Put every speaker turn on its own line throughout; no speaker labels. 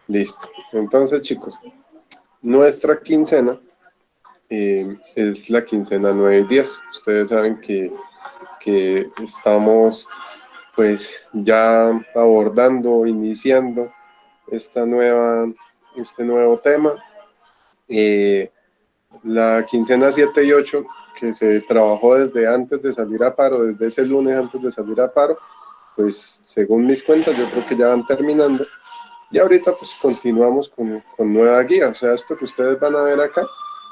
Listo. Entonces, chicos, nuestra quincena es la quincena 9 y 10. Ustedes saben que estamos pues ya abordando, iniciando este nuevo tema. La quincena 7 y 8, que se trabajó desde antes de salir a paro, desde ese lunes antes de salir a paro, pues según mis cuentas yo creo que ya van terminando. Y ahorita pues continuamos con nueva guía, o sea, esto que ustedes van a ver acá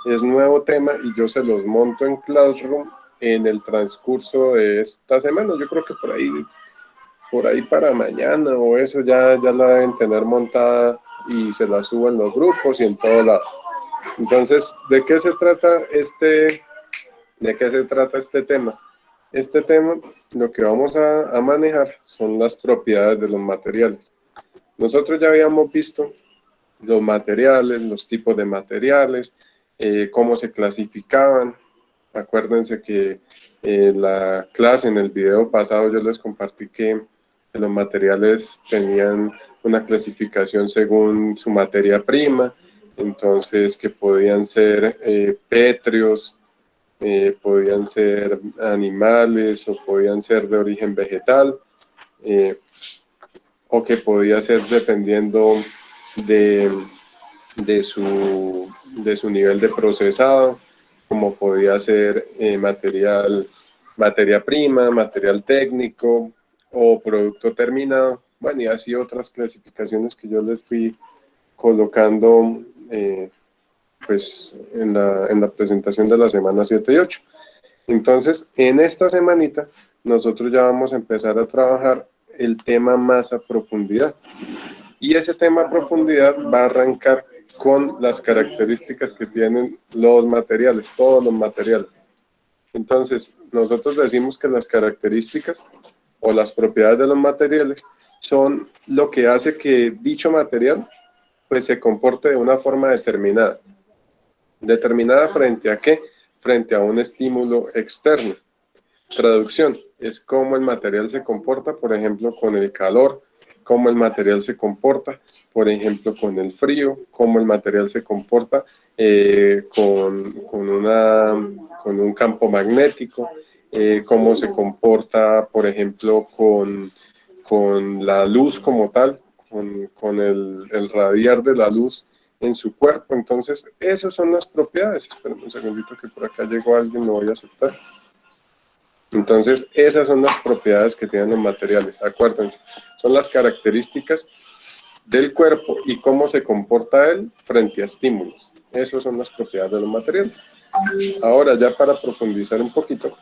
es nuevo tema y yo se los monto en Classroom en el transcurso de esta semana. Yo creo que por ahí para mañana o eso ya la deben tener montada y se la subo en los grupos y en todo lado. Entonces, ¿de qué se trata este tema? Este tema, lo que vamos a manejar son las propiedades de los materiales. Nosotros ya habíamos visto los materiales, los tipos de materiales, cómo se clasificaban. Acuérdense que en la clase, en el video pasado, yo les compartí que los materiales tenían una clasificación según su materia prima, entonces que podían ser pétreos, podían ser animales o podían ser de origen vegetal, o que podía ser dependiendo de, de su nivel de procesado, como podía ser materia prima, material técnico o producto terminado. Bueno, y así otras clasificaciones que yo les fui colocando pues en la presentación de la semana 7 y 8. Entonces, en esta semanita, nosotros ya vamos a empezar a trabajar el tema más a profundidad. Y ese tema a profundidad va a arrancar con las características que tienen los materiales, todos los materiales. Entonces, nosotros decimos que las características o las propiedades de los materiales son lo que hace que dicho material pues se comporte de una forma determinada. ¿Determinada frente a qué? Frente a un estímulo externo. Traducción, es cómo el material se comporta, por ejemplo, con el calor, cómo el material se comporta, por ejemplo, con el frío, cómo el material se comporta con un campo magnético, cómo se comporta, por ejemplo, con la luz como tal, con el radiar de la luz en su cuerpo. Entonces, esas son las propiedades. Esperen un segundito que por acá llegó alguien, lo voy a aceptar. Entonces, esas son las propiedades que tienen los materiales. Acuérdense, son las características del cuerpo y cómo se comporta él frente a estímulos. Esas son las propiedades de los materiales. Ahora, ya para profundizar un poquito,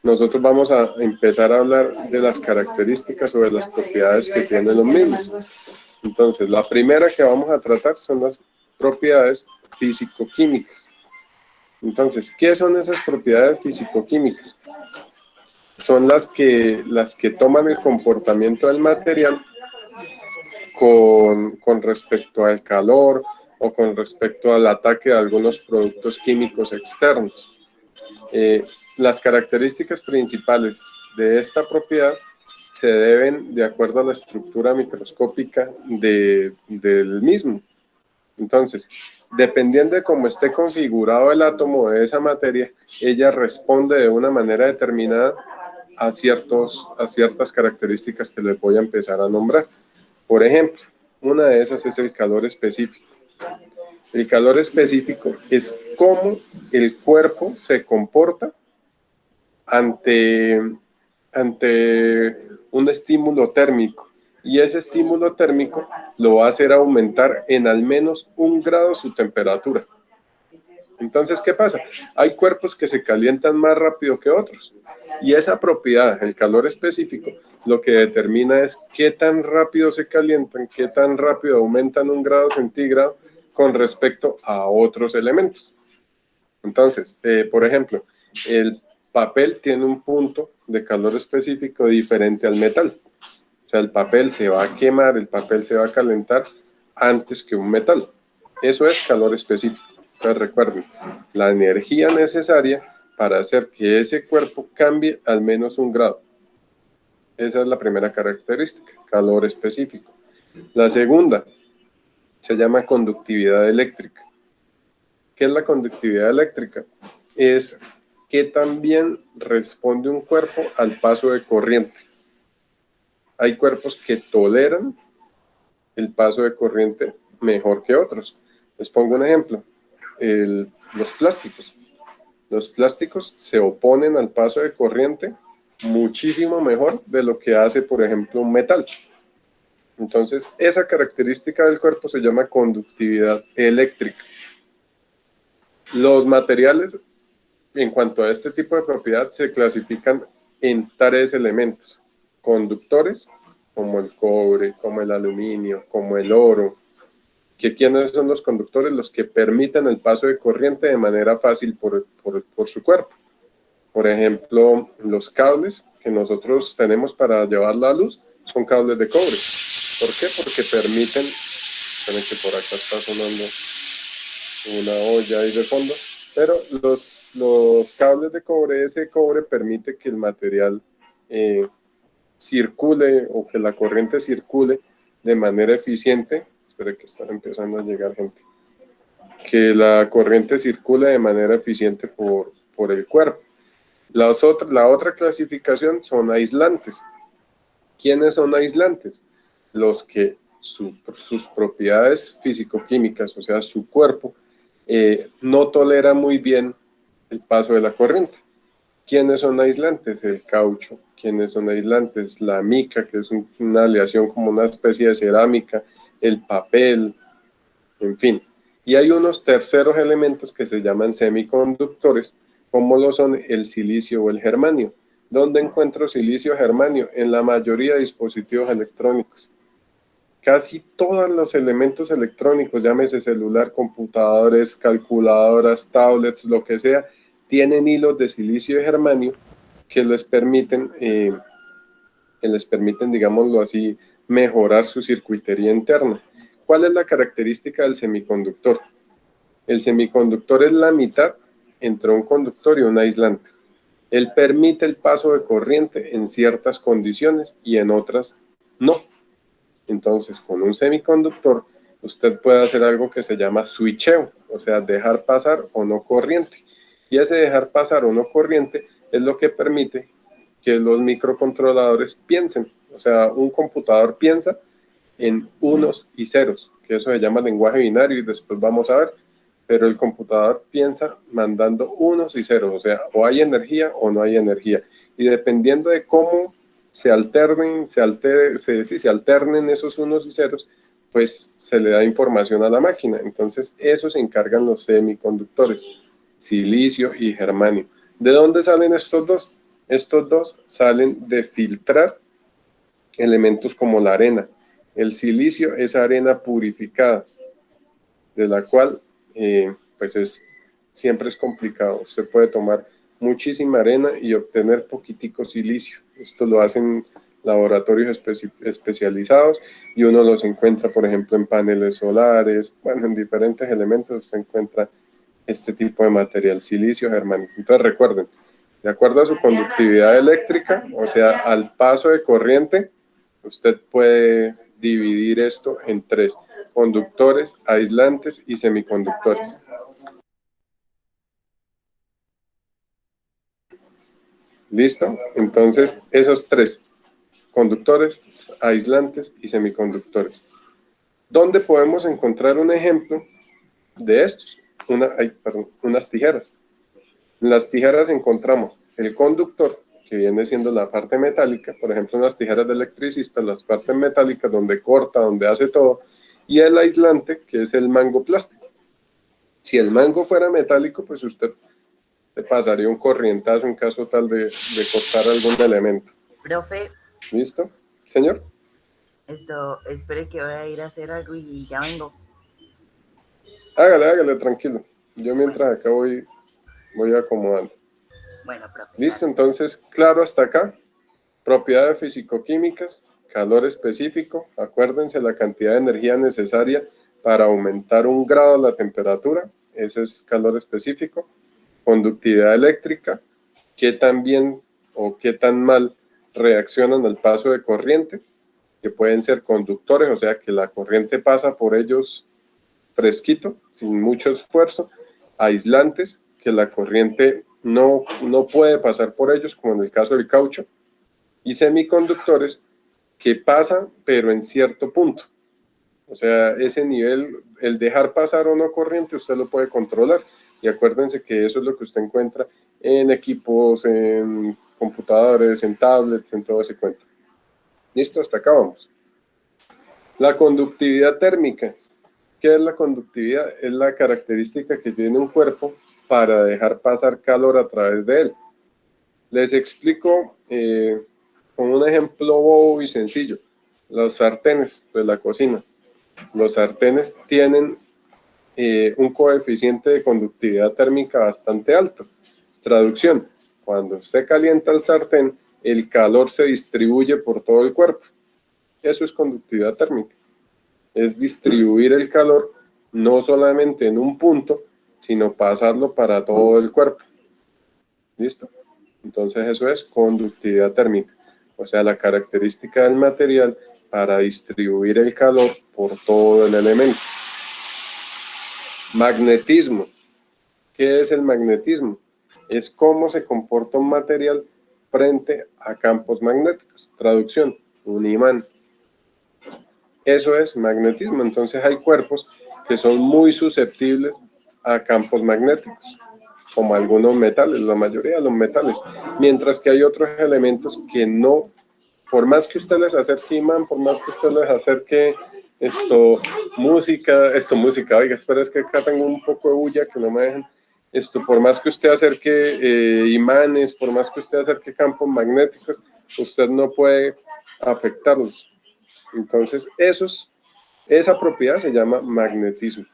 nosotros vamos a empezar a hablar de las características o de las propiedades que tienen los mismos. Entonces, la primera que vamos a tratar son las propiedades físico-químicas. Entonces, ¿qué son esas propiedades físico-químicas? Son las que toman el comportamiento del material con respecto al calor o con respecto al ataque de algunos productos químicos externos. Las características principales de esta propiedad se deben de acuerdo a la estructura microscópica del mismo. Entonces, dependiendo de cómo esté configurado el átomo de esa materia, ella responde de una manera determinada a ciertas características que les voy a empezar a nombrar. Por ejemplo, una de esas es el calor específico. El calor específico es cómo el cuerpo se comporta ante un estímulo térmico. Y ese estímulo térmico lo va a hacer aumentar en al menos 1 grado su temperatura. Entonces, ¿qué pasa? Hay cuerpos que se calientan más rápido que otros. Y esa propiedad, el calor específico, lo que determina es qué tan rápido se calientan, qué tan rápido aumentan 1 grado centígrado con respecto a otros elementos. Entonces, por ejemplo, el papel tiene un punto de calor específico diferente al metal. O sea, el papel se va a quemar, el papel se va a calentar antes que un metal. Eso es calor específico. Entonces recuerden, la energía necesaria para hacer que ese cuerpo cambie al menos 1 grado. Esa es la primera característica, calor específico. La segunda se llama conductividad eléctrica. ¿Qué es la conductividad eléctrica? Es qué tan bien responde un cuerpo al paso de corriente. Hay cuerpos que toleran el paso de corriente mejor que otros. Les pongo un ejemplo. Los plásticos. Los plásticos se oponen al paso de corriente muchísimo mejor de lo que hace, por ejemplo, un metal. Entonces, esa característica del cuerpo se llama conductividad eléctrica. Los materiales, en cuanto a este tipo de propiedad, se clasifican en tres elementos. Conductores, como el cobre, como el aluminio, como el oro. ¿Quiénes son los conductores? Los que permiten el paso de corriente de manera fácil por su cuerpo. Por ejemplo, los cables que nosotros tenemos para llevar la luz son cables de cobre. ¿Por qué? Porque permiten, esperen que por acá está sonando una olla ahí de fondo, pero los cables de cobre, ese cobre permite que el material circule o que la corriente circule de manera eficiente. Esperen que está empezando a llegar gente. Que la corriente circule de manera eficiente por el cuerpo. La otra clasificación son aislantes. ¿Quiénes son aislantes? Los que sus propiedades físico-químicas, o sea, su cuerpo, no tolera muy bien el paso de la corriente. ¿Quiénes son aislantes? El caucho. ¿Quiénes son aislantes? La mica, que es una aleación como una especie de cerámica, el papel, en fin. Y hay unos terceros elementos que se llaman semiconductores, como lo son el silicio o el germanio. ¿Dónde encuentro silicio o germanio? En la mayoría de dispositivos electrónicos. Casi todos los elementos electrónicos, llámese celular, computadores, calculadoras, tablets, lo que sea, tienen hilos de silicio y germanio que les permiten, digámoslo así, mejorar su circuitería interna. ¿Cuál es la característica del semiconductor? El semiconductor es la mitad entre un conductor y un aislante. Él permite el paso de corriente en ciertas condiciones y en otras no. Entonces, con un semiconductor, usted puede hacer algo que se llama switcheo, o sea, dejar pasar o no corriente. Y ese dejar pasar o no corriente es lo que permite que los microcontroladores piensen. O sea, un computador piensa en unos y ceros, que eso se llama lenguaje binario y después vamos a ver. Pero el computador piensa mandando unos y ceros, o sea, o hay energía o no hay energía. Y dependiendo de cómo se alternen esos unos y ceros, pues se le da información a la máquina. Entonces, eso se encargan los semiconductores, silicio y germanio. ¿De dónde salen estos dos? Estos dos salen de filtrar elementos como la arena. El silicio es arena purificada, de la cual pues siempre es complicado. Usted puede tomar muchísima arena y obtener poquitico silicio. Esto lo hacen laboratorios especializados y uno los encuentra, por ejemplo, en paneles solares, bueno, en diferentes elementos usted encuentra este tipo de material, silicio germánico. Entonces recuerden, de acuerdo a su conductividad eléctrica, o sea, al paso de corriente, usted puede dividir esto en tres: conductores, aislantes y semiconductores. ¿Listo? Entonces, esos tres: conductores, aislantes y semiconductores. ¿Dónde podemos encontrar un ejemplo de estos? Unas tijeras. En las tijeras encontramos el conductor, que viene siendo la parte metálica, por ejemplo, unas tijeras de electricista, las partes metálicas donde corta, donde hace todo, y el aislante, que es el mango plástico. Si el mango fuera metálico, pues usted le pasaría un corrientazo en caso tal de cortar algún elemento.
Profe.
¿Listo, señor?
Espere que voy a ir a hacer algo y ya vengo.
Hágale, tranquilo. Yo mientras acá voy acomodando.
Bueno, profe.
Listo, entonces, claro hasta acá. Propiedades físico-químicas, calor específico. Acuérdense la cantidad de energía necesaria para aumentar 1 grado la temperatura. Ese es calor específico. Conductividad eléctrica. Qué tan bien o qué tan mal reaccionan al paso de corriente, que pueden ser conductores, o sea que la corriente pasa por ellos fresquito, sin mucho esfuerzo, aislantes, que la corriente no puede pasar por ellos, como en el caso del caucho, y semiconductores, que pasan, pero en cierto punto. O sea, ese nivel, el dejar pasar o no corriente, usted lo puede controlar. Y acuérdense que eso es lo que usted encuentra en equipos, en computadores, en tablets, en todo ese cuento. Listo, hasta acá vamos. La conductividad térmica. ¿Qué es la conductividad? Es la característica que tiene un cuerpo para dejar pasar calor a través de él. Les explico con un ejemplo bobo y sencillo. Los sartenes de la cocina. Los sartenes tienen un coeficiente de conductividad térmica bastante alto. Traducción: cuando usted calienta el sartén, el calor se distribuye por todo el cuerpo. Eso es conductividad térmica. Es distribuir el calor no solamente en un punto, sino pasarlo para todo el cuerpo. ¿Listo? Entonces eso es conductividad térmica. O sea, la característica del material para distribuir el calor por todo el elemento. Magnetismo. ¿Qué es el magnetismo? Es cómo se comporta un material frente a campos magnéticos. Traducción: un imán. Eso es magnetismo. Entonces hay cuerpos que son muy susceptibles a campos magnéticos, como algunos metales, la mayoría de los metales, mientras que hay otros elementos que no, por más que usted les acerque imán, por más que usted les acerque música, oiga, espera, es que acá tengo un poco de bulla que no me dejan, por más que usted acerque imanes, por más que usted acerque campos magnéticos, usted no puede afectarlos. Entonces, esa propiedad se llama magnetismo.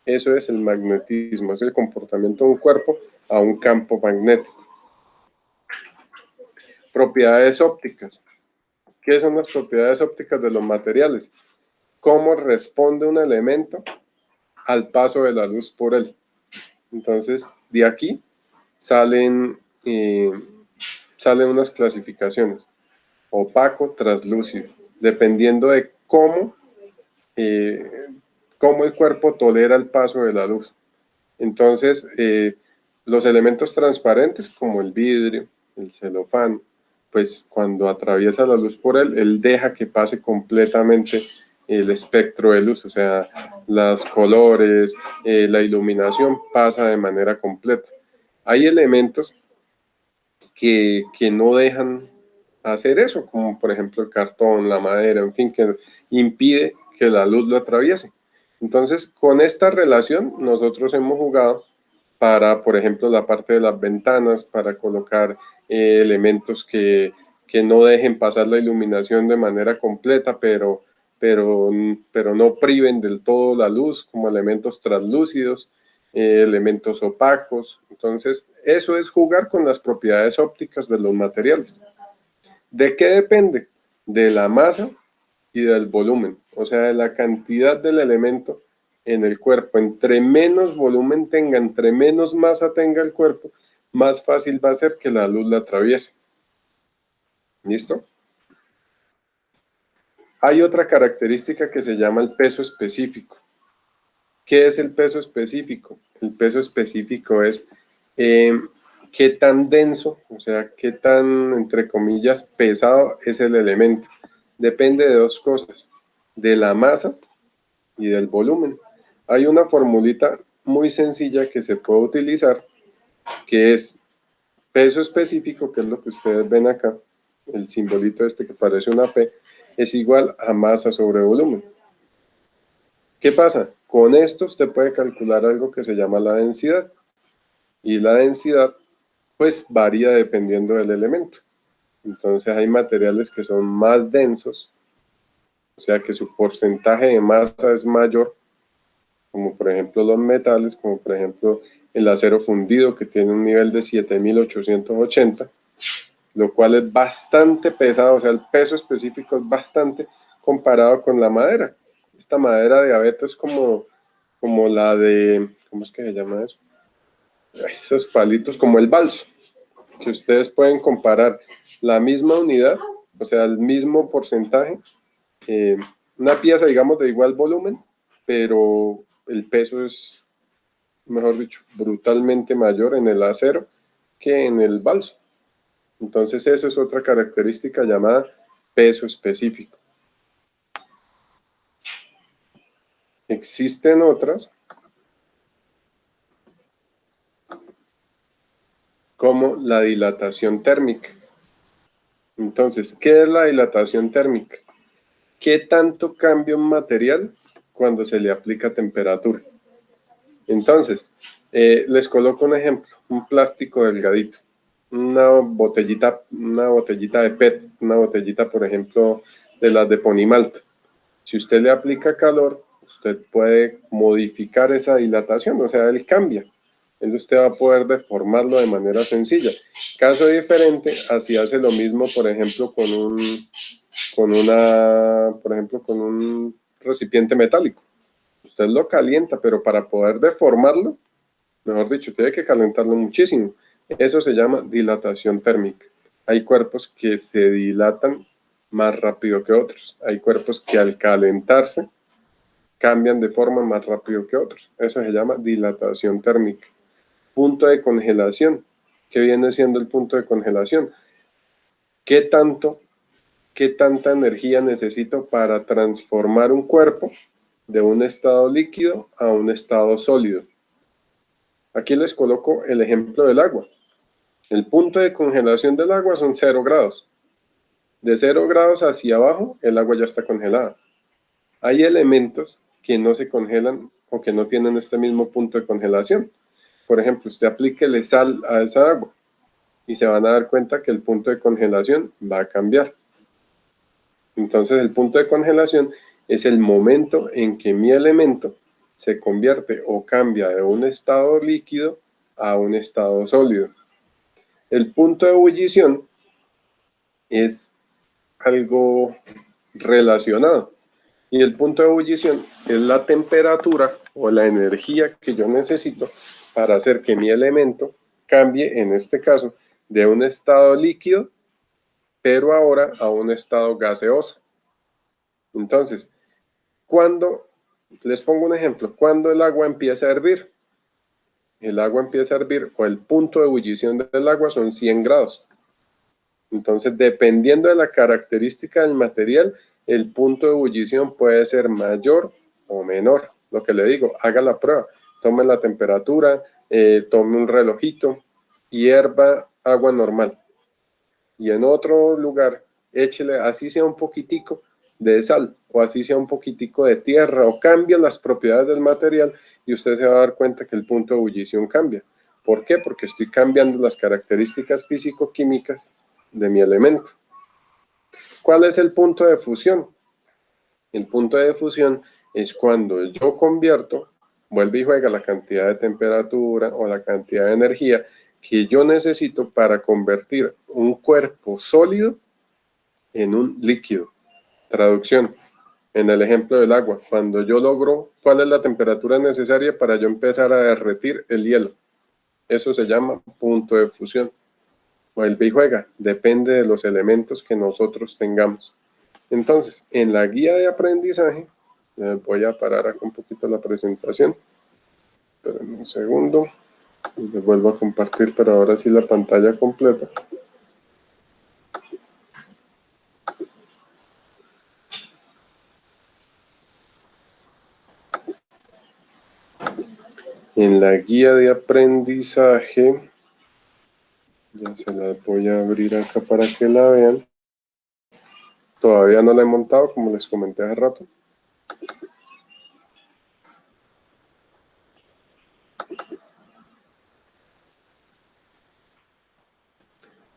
Eso es el magnetismo, es el comportamiento de un cuerpo a un campo magnético. Propiedades ópticas. ¿Qué son las propiedades ópticas de los materiales? ¿Cómo responde un elemento al paso de la luz por él? Entonces, de aquí salen unas clasificaciones: opaco, translúcido, dependiendo de cómo el cuerpo tolera el paso de la luz. Entonces, los elementos transparentes, como el vidrio, el celofán, pues cuando atraviesa la luz por él deja que pase completamente el espectro de luz, o sea, los colores, la iluminación pasa de manera completa. Hay elementos que no dejan hacer eso, como por ejemplo el cartón, la madera, en fin, que impide que la luz lo atraviese. Entonces, con esta relación nosotros hemos jugado para, por ejemplo, la parte de las ventanas, para colocar elementos que no dejen pasar la iluminación de manera completa, pero no priven del todo la luz, como elementos translúcidos, elementos opacos. Entonces, eso es jugar con las propiedades ópticas de los materiales. ¿De qué depende? De la masa y del volumen, o sea, de la cantidad del elemento en el cuerpo. Entre menos volumen tenga, entre menos masa tenga el cuerpo, más fácil va a ser que la luz la atraviese. ¿Listo? Hay otra característica que se llama el peso específico. ¿Qué es el peso específico? El peso específico es qué tan denso, o sea, qué tan, entre comillas, pesado es el elemento. Depende de dos cosas: de la masa y del volumen. Hay una formulita muy sencilla que se puede utilizar, que es peso específico, que es lo que ustedes ven acá, el simbolito este que parece una P, es igual a masa sobre volumen. ¿Qué pasa? Con esto usted puede calcular algo que se llama la densidad, y la densidad pues varía dependiendo del elemento. Entonces hay materiales que son más densos, o sea que su porcentaje de masa es mayor, como por ejemplo los metales, como por ejemplo el acero fundido, que tiene un nivel de 7880, lo cual es bastante pesado, o sea, el peso específico es bastante comparado con la madera. Esta madera de abeto es como la de, ¿cómo es que se llama eso? Esos palitos, como el balso, que ustedes pueden comparar la misma unidad, o sea, el mismo porcentaje, una pieza, digamos, de igual volumen, pero el peso es, mejor dicho, brutalmente mayor en el acero que en el balso. Entonces, eso es otra característica llamada peso específico. Existen otras, como la dilatación térmica. Entonces, ¿qué es la dilatación térmica? ¿Qué tanto cambia un material cuando se le aplica temperatura? Entonces, les coloco un ejemplo, un plástico delgadito, una botellita de PET, una botellita, por ejemplo, de las de Ponimalta. Si usted le aplica calor, usted puede modificar esa dilatación, o sea, él cambia. Usted va a poder deformarlo de manera sencilla. Caso diferente, así hace lo mismo, por ejemplo, con un recipiente metálico. Usted lo calienta, pero para poder deformarlo, mejor dicho, tiene que calentarlo muchísimo. Eso se llama dilatación térmica. Hay cuerpos que se dilatan más rápido que otros. Hay cuerpos que al calentarse cambian de forma más rápido que otros. Eso se llama dilatación térmica. Punto de congelación. ¿Qué viene siendo el punto de congelación? ¿Qué tanta energía necesito para transformar un cuerpo de un estado líquido a un estado sólido? Aquí les coloco el ejemplo del agua. El punto de congelación del agua son 0 grados. De 0 grados hacia abajo, el agua ya está congelada. Hay elementos que no se congelan o que no tienen este mismo punto de congelación. Por ejemplo, usted aplíquele sal a esa agua y se van a dar cuenta que el punto de congelación va a cambiar. Entonces, el punto de congelación es el momento en que mi elemento se convierte o cambia de un estado líquido a un estado sólido. El punto de ebullición es algo relacionado. Y el punto de ebullición es la temperatura o la energía que yo necesito para hacer que mi elemento cambie, en este caso, de un estado líquido, pero ahora a un estado gaseoso. Entonces, les pongo un ejemplo, cuando el agua empieza a hervir, el agua empieza a hervir o el punto de ebullición del agua son 100 grados. Entonces, dependiendo de la característica del material, el punto de ebullición puede ser mayor o menor. Lo que le digo, haga la prueba, tome la temperatura, tome un relojito, hierva agua normal. Y en otro lugar, échele, así sea un poquitico de sal, o así sea un poquitico de tierra, o cambia las propiedades del material, y usted se va a dar cuenta que el punto de ebullición cambia. ¿Por qué? Porque estoy cambiando las características físico-químicas de mi elemento. ¿Cuál es el punto de fusión? El punto de fusión es cuando yo convierto, vuelve y juega la cantidad de temperatura o la cantidad de energía que yo necesito para convertir un cuerpo sólido en un líquido. Traducción, en el ejemplo del agua, cuando yo logro, ¿cuál es la temperatura necesaria para yo empezar a derretir el hielo? Eso se llama punto de fusión. Vuelve y juega, depende de los elementos que nosotros tengamos. Entonces, en la guía de aprendizaje, voy a parar acá un poquito la presentación. Esperen un segundo, y les vuelvo a compartir, pero ahora sí la pantalla completa. En la guía de aprendizaje, ya se la voy a abrir acá para que la vean. Todavía no la he montado, como les comenté hace rato.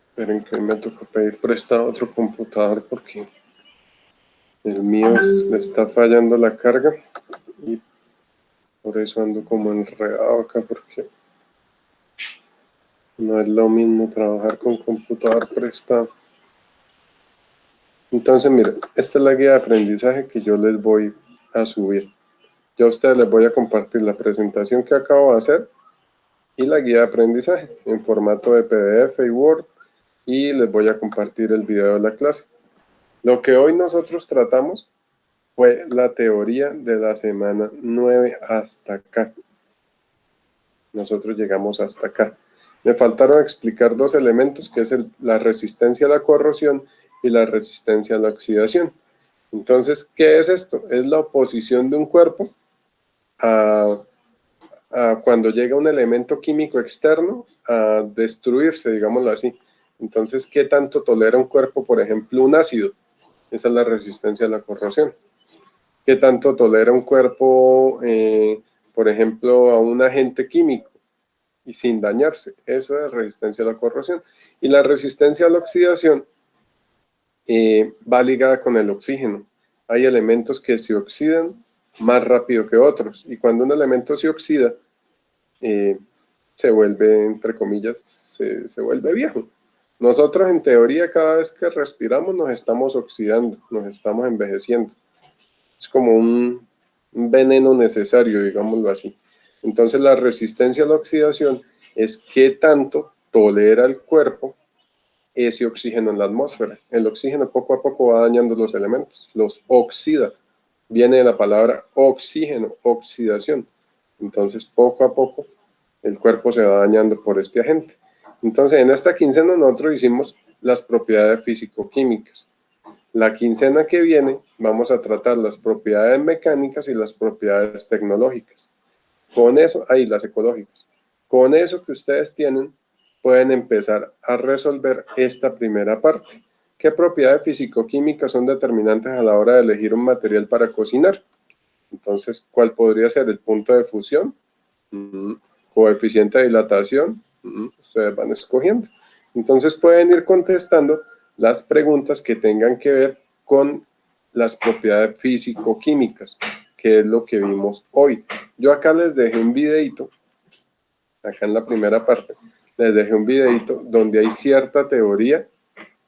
Esperen que me toca pedir prestado otro computador porque el mío me está fallando la carga y por eso ando como enredado acá, porque no es lo mismo trabajar con computador prestado. Entonces, miren, esta es la guía de aprendizaje que yo les voy a subir. Yo a ustedes les voy a compartir la presentación que acabo de hacer y la guía de aprendizaje en formato de PDF y Word. y les voy a compartir el video de la clase. Lo que hoy nosotros tratamos fue la teoría de la semana 9 hasta acá. Nosotros llegamos hasta acá. Me faltaron explicar dos elementos, que es la resistencia a la corrosión y la resistencia a la oxidación. Entonces, ¿qué es esto? Es la oposición de un cuerpo a cuando llega un elemento químico externo a destruirse, digámoslo así. Entonces, ¿qué tanto tolera un cuerpo, por ejemplo, un ácido? Esa es la resistencia a la corrosión. ¿Qué tanto tolera un cuerpo, por ejemplo, a un agente químico y sin dañarse? Eso es resistencia a la corrosión. Y la resistencia a la oxidación va ligada con el oxígeno. Hay elementos que se oxidan más rápido que otros, y cuando un elemento se oxida, se vuelve, entre comillas, se vuelve viejo. Nosotros en teoría cada vez que respiramos nos estamos oxidando, nos estamos envejeciendo. Es como un veneno necesario, digámoslo así. Entonces la resistencia a la oxidación es qué tanto tolera el cuerpo ese oxígeno en la atmósfera. El oxígeno poco a poco va dañando los elementos, los oxida. Viene de la palabra oxígeno, oxidación. Entonces poco a poco el cuerpo se va dañando por este agente. Entonces en esta quincena nosotros hicimos las propiedades físico-químicas. La quincena que viene vamos a tratar las propiedades mecánicas y las propiedades tecnológicas. Con eso, ahí las ecológicas. Con eso que ustedes tienen, pueden empezar a resolver esta primera parte. ¿Qué propiedades físico-químicas son determinantes a la hora de elegir un material para cocinar? Entonces, ¿cuál podría ser el punto de fusión? Coeficiente de dilatación. Ustedes van escogiendo. Entonces pueden ir contestando las preguntas que tengan que ver con las propiedades físico-químicas, que es lo que vimos hoy. Yo acá les dejé un videito, acá en la primera parte, les dejé un videito donde hay cierta teoría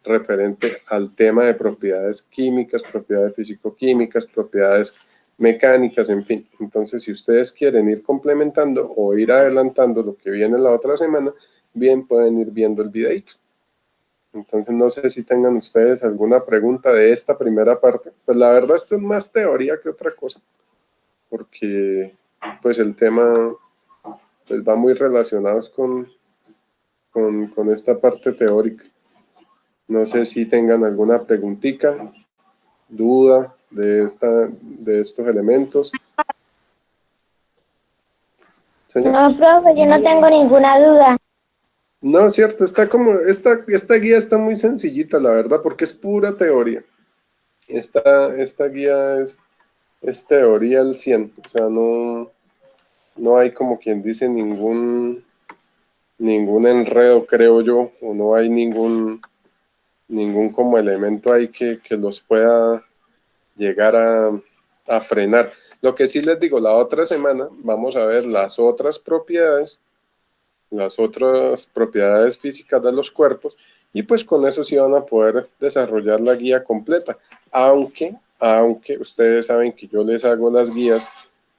referente al tema de propiedades químicas, propiedades físico-químicas, propiedades mecánicas, en fin. Entonces, si ustedes quieren ir complementando o ir adelantando lo que viene la otra semana, bien pueden ir viendo el videito. Entonces, no sé si tengan ustedes alguna pregunta de esta primera parte. Pues la verdad esto es más teoría que otra cosa, porque pues el tema pues va muy relacionado con esta parte teórica. No sé si tengan alguna preguntita, duda de estos elementos. Señor.
No, profe, yo no tengo ninguna duda.
No, es cierto, está como, esta guía está muy sencillita, la verdad, porque es pura teoría. Esta guía es teoría al 100, o sea, no hay como quien dice ningún enredo, creo yo, o no hay ningún como elemento ahí que los pueda llegar a frenar. Lo que sí les digo, la otra semana vamos a ver las otras propiedades físicas de los cuerpos, y pues con eso sí van a poder desarrollar la guía completa, aunque ustedes saben que yo les hago las guías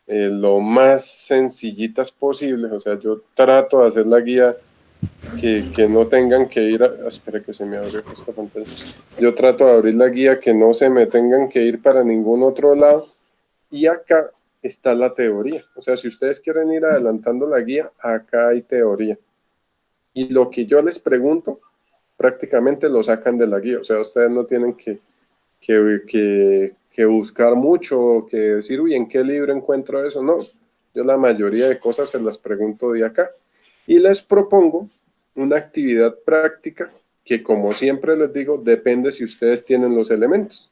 lo más sencillitas posibles, o sea, yo trato de hacer la guía que no tengan que ir espera que se me abrió esta pantalla. Yo trato de abrir la guía que no se me tengan que ir para ningún otro lado, y acá está la teoría. O sea, si ustedes quieren ir adelantando la guía, acá hay teoría. Y lo que yo les pregunto, prácticamente lo sacan de la guía. O sea, ustedes no tienen que buscar mucho, que decir, uy, ¿en qué libro encuentro eso? No, yo la mayoría de cosas se las pregunto de acá. Y les propongo una actividad práctica que, como siempre les digo, depende si ustedes tienen los elementos.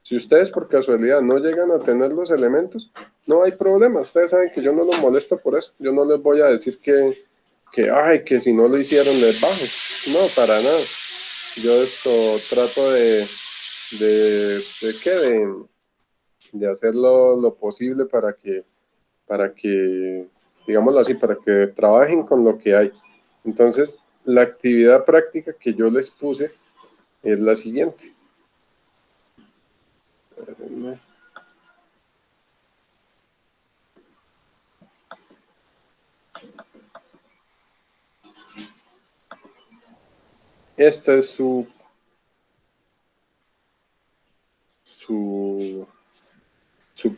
Si ustedes por casualidad no llegan a tener los elementos, no hay problema. Ustedes saben que yo no los molesto por eso. Yo no les voy a decir ay, que si no lo hicieron les bajo. No, para nada. Yo esto trato de hacer lo posible para que, digámoslo así, para que trabajen con lo que hay. Entonces, la actividad práctica que yo les puse es la siguiente. esta es su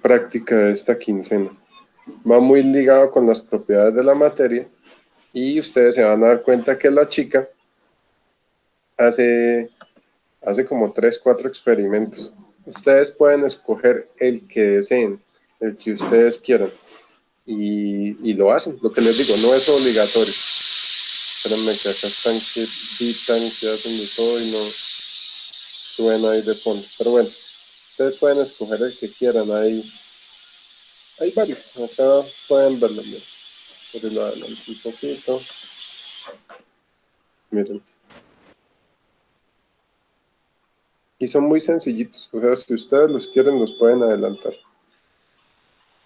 práctica de esta quincena. Va muy ligado con las propiedades de la materia y ustedes se van a dar cuenta que la chica hace como 3, 4 experimentos. Ustedes pueden escoger el que deseen, el que ustedes quieran y lo hacen. Lo que les digo, no es obligatorio. Espérenme que acá están que editan, que hacen de todo y no suena ahí de fondo. Pero bueno, ustedes pueden escoger el que quieran. Hay varios. Acá pueden verlo. Miren. Por el adelante un poquito. Miren. Y son muy sencillitos. O sea, si ustedes los quieren, los pueden adelantar.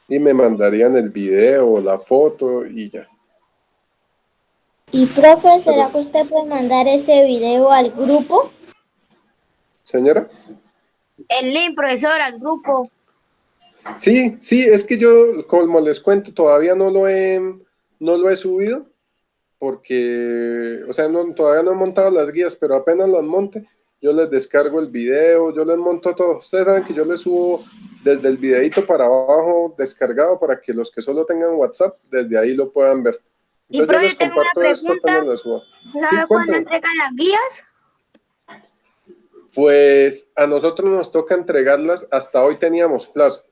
Y me mandarían el video o la foto y ya.
Y profe, ¿será que usted puede mandar ese video al grupo?
Señora.
El link, profesor, al grupo.
Sí, es que yo, como les cuento, todavía no lo he subido porque, o sea, todavía no he montado las guías, pero apenas las monte, yo les descargo el video, yo les monto todo. Ustedes saben que yo les subo desde el videito para abajo descargado para que los que solo tengan WhatsApp, desde ahí lo puedan ver.
Y
Entonces yo
profe,
les
tengo una
comparto esto
pregunta.
apenas las subo.
¿Usted
Sí,
sabe cuándo
cuéntame.
entregan las guías?
Pues a nosotros nos toca entregarlas, hasta hoy teníamos plazo.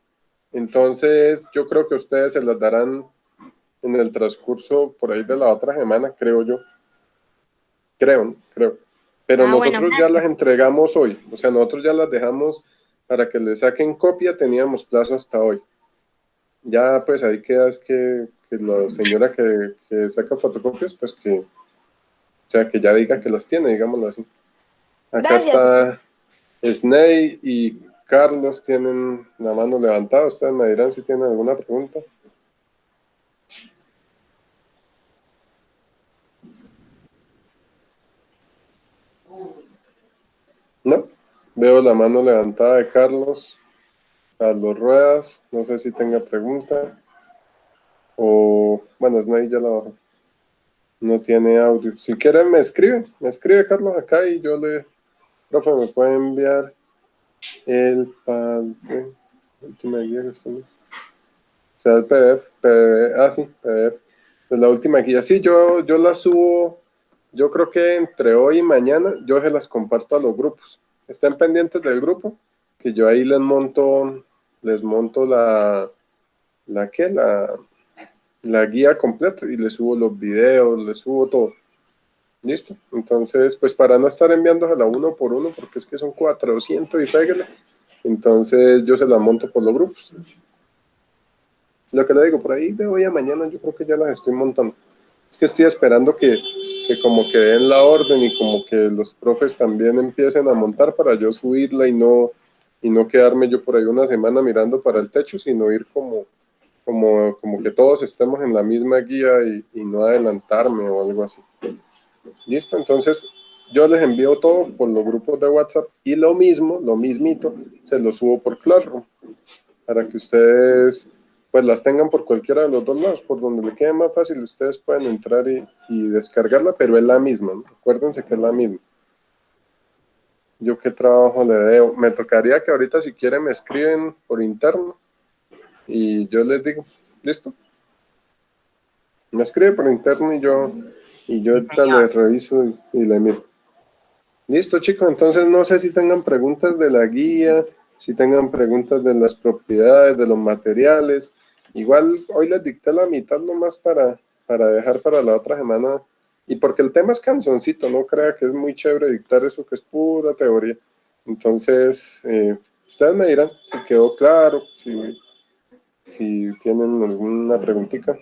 Entonces yo creo que ustedes se las darán en el transcurso por ahí de la otra semana, creo yo. Creo. Pero
Bueno,
nosotros ya las
gracias.
entregamos hoy. O sea, nosotros ya las dejamos para que le saquen copia, teníamos plazo hasta hoy. Ya pues ahí queda es que la señora que saca fotocopias, pues que, o sea, que ya diga que las tiene, digámoslo así. Acá
Gracias.
está Sney y Carlos tienen la mano levantada. Ustedes me dirán si tienen alguna pregunta. No, veo la mano levantada de Carlos Ruedas. No sé si tenga pregunta. O, bueno, Sney ya la bajó. No tiene audio. Si quieren me escribe Carlos acá y yo profe, me puede enviar el última guía que está, ¿no? O sea, el PDF, sí, PDF. Pues la última guía. Sí, yo la subo, yo creo que entre hoy y mañana yo se las comparto a los grupos. Estén pendientes del grupo, que yo ahí les monto la guía completa y les subo los videos, les subo todo. ¿Listo? Entonces, pues para no estar enviándosela uno por uno, porque es que son 400 y pégale, entonces yo se la monto por los grupos. Lo que le digo, por ahí de hoy a mañana yo creo que ya las estoy montando. Es que estoy esperando que como que den la orden y como que los profes también empiecen a montar para yo subirla y no quedarme yo por ahí una semana mirando para el techo, sino ir como que todos estemos en la misma guía y no adelantarme o algo así. Listo, entonces yo les envío todo por los grupos de WhatsApp y lo mismito, se lo subo por Classroom para que ustedes pues las tengan por cualquiera de los dos lados, por donde le quede más fácil, ustedes pueden entrar y descargarla, pero es la misma, ¿no? Acuérdense que es la misma. Yo qué trabajo le debo, me tocaría que ahorita si quieren me escriben por interno y yo les digo, ¿listo? Me escribe por interno y yo ahorita le reviso y le miro. Listo, chicos, entonces no sé si tengan preguntas de la guía, si tengan preguntas de las propiedades, de los materiales. Igual hoy les dicté la mitad nomás para dejar para la otra semana. Y porque el tema es canzoncito, no crea que es muy chévere dictar eso que es pura teoría. Entonces, ustedes me dirán si quedó claro, si tienen alguna preguntita.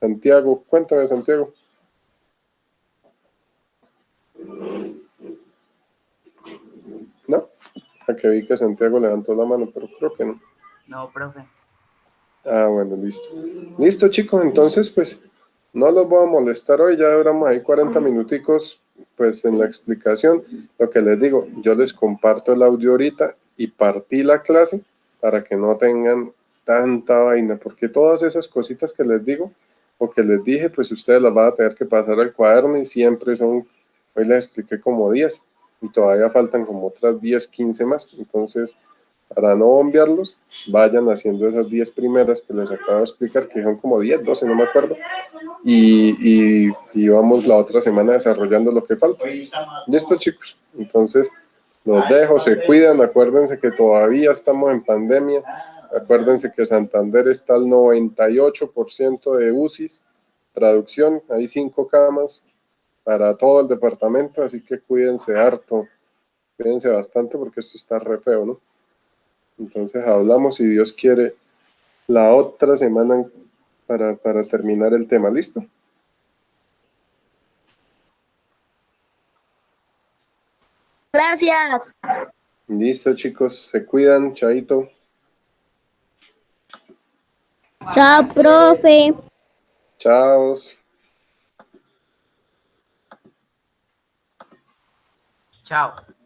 Santiago, cuéntame, Santiago. ¿No? A que vi que Santiago levantó la mano, pero creo que no.
No, profe.
Ah, bueno, listo. Listo, chicos, entonces, pues, no los voy a molestar hoy, ya duramos ahí 40 minuticos, pues, en la explicación. Lo que les digo, yo les comparto el audio ahorita y partí la clase para que no tengan tanta vaina, porque todas esas cositas que les digo o que les dije, pues, ustedes las van a tener que pasar al cuaderno y siempre son Hoy les expliqué como 10 y todavía faltan como otras 10, 15 más. Entonces, para no bombearlos, vayan haciendo esas 10 primeras que les acabo de explicar, que son como 10, 12, no me acuerdo. Y vamos la otra semana desarrollando lo que falta. ¿Listo, chicos? Entonces, los dejo, se cuidan. Acuérdense que todavía estamos en pandemia. Acuérdense que Santander está al 98% de UCIs. Traducción, hay 5 camas para todo el departamento, así que cuídense harto. Cuídense bastante porque esto está re feo, ¿no? Entonces hablamos, si Dios quiere, la otra semana para terminar el tema. ¿Listo?
Gracias.
Listo, chicos. Se cuidan. Chaito.
Chao, profe.
Chao.
Chao.